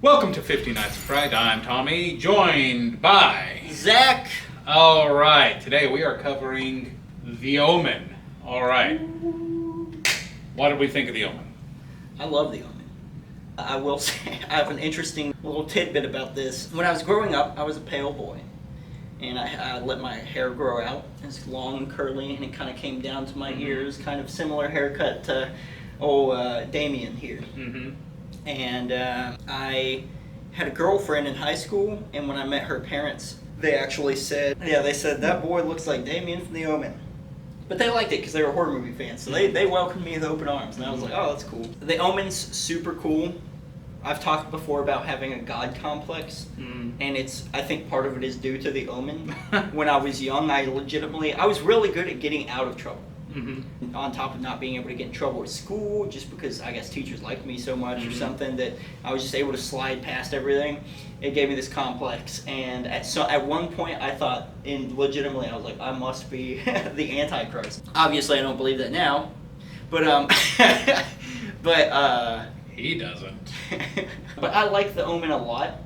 Welcome to 50 Nights of Fright. I'm Tommy, joined by Zach. All right, today we are covering The Omen. All right. What did we think of The Omen? I love The Omen. I will say, I have an interesting little tidbit about this. When I was growing up, I was a pale boy. And I let my hair grow out. It's long and curly, and it kind of came down to my ears. Kind of similar haircut to Damien here. Mm-hmm. And I had a girlfriend in high school, and when I met her parents, they actually said, they said, that boy looks like Damien from The Omen. But they liked it because they were horror movie fans, so they welcomed me with open arms, and I was like, oh, that's cool. The Omen's super cool. I've talked before about having a god complex, and I think part of it is due to The Omen. When I was young, I was really good at getting out of trouble. Mm-hmm. On top of not being able to get in trouble at school, just because I guess teachers liked me so much or something, that I was just able to slide past everything. It gave me this complex, and at one point I thought, legitimately, I was like, I must be the Antichrist. Obviously, I don't believe that now, but He doesn't. But I like The Omen a lot,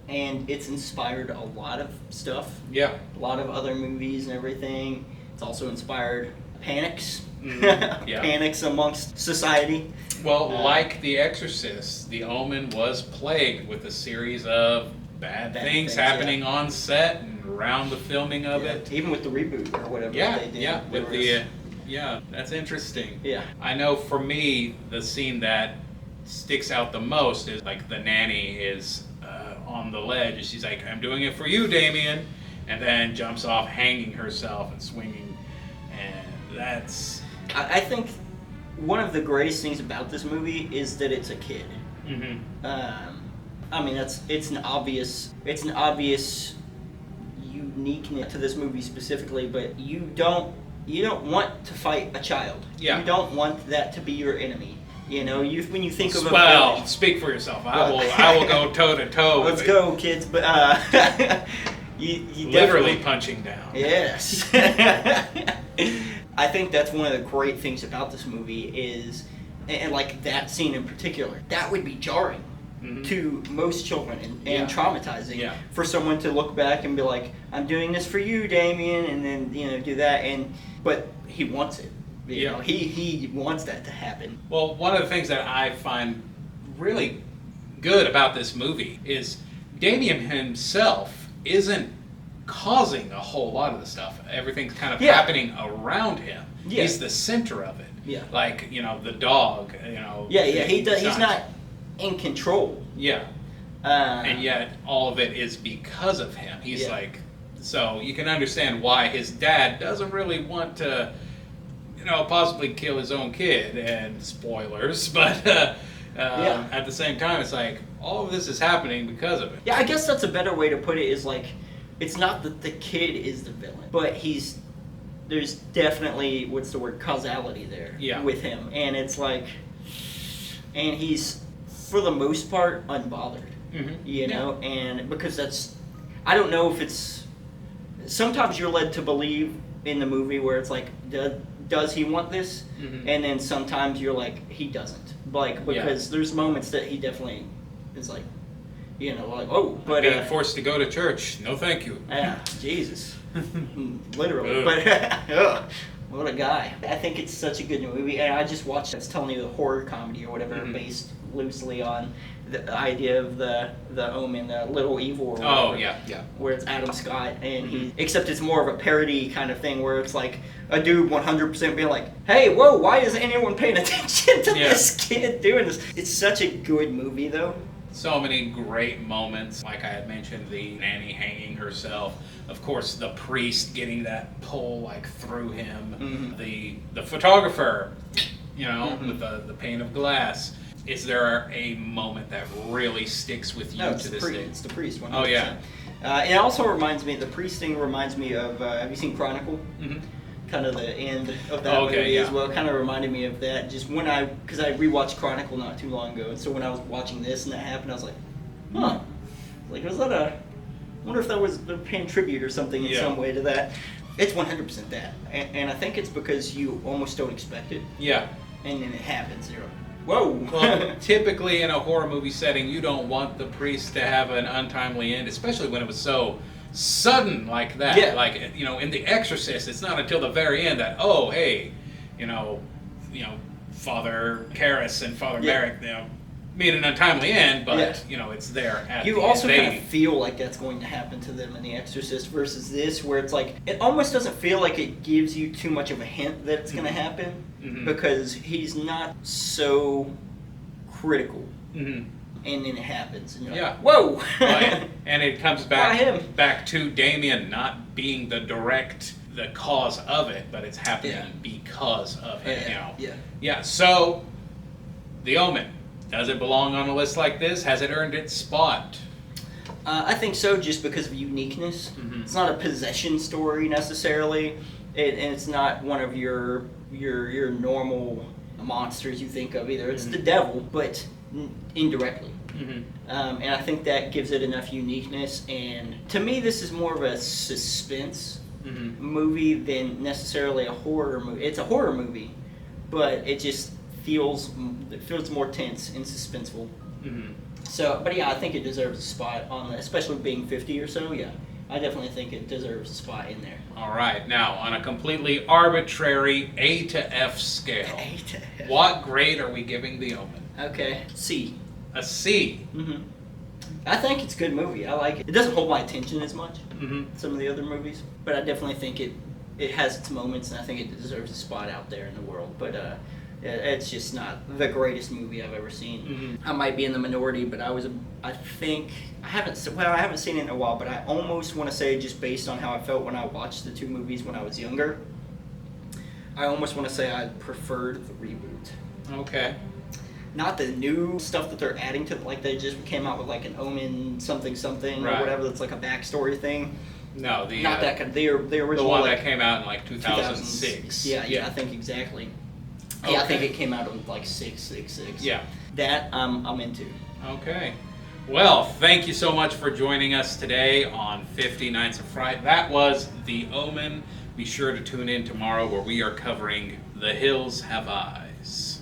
and it's inspired a lot of stuff. Yeah. A lot of other movies and everything. It's also inspired panics. Yeah. Panics amongst society. Well, like The Exorcist, The Omen was plagued with a series of bad things happening on set and around the filming of it. Even with the reboot or whatever they did. Yeah, that's interesting. Yeah. I know for me, the scene that sticks out the most is like the nanny is on the ledge and she's like, I'm doing it for you, Damien, and then jumps off hanging herself and swinging, and that's... I think one of the greatest things about this movie is that it's a kid. I mean, it's an obvious uniqueness to this movie specifically, but you don't want to fight a child. Yeah. You don't want that to be your enemy. You know, when you think of well, speak for yourself. I will go toe to toe. Let's go, kids. But you literally punching down. Yes. I think that's one of the great things about this movie is, and like that scene in particular, that would be jarring to most children and traumatizing for someone to look back and be like, I'm doing this for you, Damien, and then do that, but he wants it. You know, he wants that to happen. Well, one of the things that I find really good about this movie is Damien himself isn't causing a whole lot of the stuff. Everything's kind of happening around him. Yeah. He's the center of it. Yeah. Like, the dog, He's not in control. Yeah. And yet all of it is because of him. He's like, so you can understand why his dad doesn't really want to possibly kill his own kid, and spoilers, but at the same time, it's like, all of this is happening because of it. Yeah, I guess that's a better way to put it, is like, it's not that the kid is the villain, but there's definitely, causality there with him, and it's like, and he's, for the most part, unbothered, and because I don't know if it's, sometimes you're led to believe in the movie where it's like, does he want this? And then sometimes you're like, he doesn't. Like, because there's moments that he definitely is like, like, oh, but being forced to go to church. No, thank you. Yeah, Jesus, literally. But what a guy! I think it's such a good movie, and I just watched. I was telling you, the horror comedy or whatever, based loosely on the idea of the Omen, the Little Evil. Or whatever, oh yeah. Where it's Adam Scott, and except it's more of a parody kind of thing, where it's like a dude 100% being like, hey, whoa, why isn't anyone paying attention to this kid doing this? It's such a good movie, though. So many great moments. Like I had mentioned, the nanny hanging herself. Of course, the priest getting that pole like through him. The photographer, with the pane of glass. Is there a moment that really sticks with you to this day? It's the priest. 100%. Oh yeah. It also reminds me. The priest thing reminds me of. Have you seen Chronicle? Kind of the end of that movie as well. Kind of reminded me of that. Just because I rewatched Chronicle not too long ago, and so when I was watching this and that happened, I was like, huh. Like, was that I wonder if that was paying tribute or something in some way to that. It's 100% that, and I think it's because you almost don't expect it. Yeah. And then it happens. You're like, Whoa. Well, typically in a horror movie setting, you don't want the priest to have an untimely end, especially when it was so sudden like that. Yeah. Like, in The Exorcist, it's not until the very end that, oh, hey, you know, Father Karras and Father Merrick, meet an untimely end, but it's there at you the also end. kind of feel like that's going to happen to them in The Exorcist versus this, where it's like it almost doesn't feel like it gives you too much of a hint that it's going to happen because he's not so critical, and then it happens, and you're like, whoa! And it comes back to Damien not being the cause of it, but it's happening because of him. So The Omen. Does it belong on a list like this? Has it earned its spot? I think so, just because of uniqueness. It's not a possession story necessarily, and it's not one of your normal monsters you think of either. It's the devil, but indirectly. And I think that gives it enough uniqueness. And to me, this is more of a suspense movie than necessarily a horror movie. It's a horror movie, but it just feels more tense and suspenseful. So, but I think it deserves a spot on the, especially being 50 or so. I definitely think it deserves a spot in there. All right, now on a completely arbitrary A to F scale, A to F. What grade are we giving The Omen? Okay, C. A C. I think it's a good movie. I like it. It doesn't hold my attention as much as some of the other movies, but I definitely think it has its moments, and I think it deserves a spot out there in the world. But it's just not the greatest movie I've ever seen. I might be in the minority, but I haven't seen it in a while, but I almost want to say, just based on how I felt when I watched the two movies when I was younger, I almost want to say I preferred the reboot. Okay. Not the new stuff that they're adding to, like they just came out with like an Omen something or whatever that's like a backstory thing. No, not that kind of, the original. The one that came out in like 2006. Yeah, I think exactly. Yeah, I think it came out in like 666. Yeah. That I'm into. Okay. Well, thank you so much for joining us today on 50 Nights of Fright. That was The Omen. Be sure to tune in tomorrow where we are covering The Hills Have Eyes.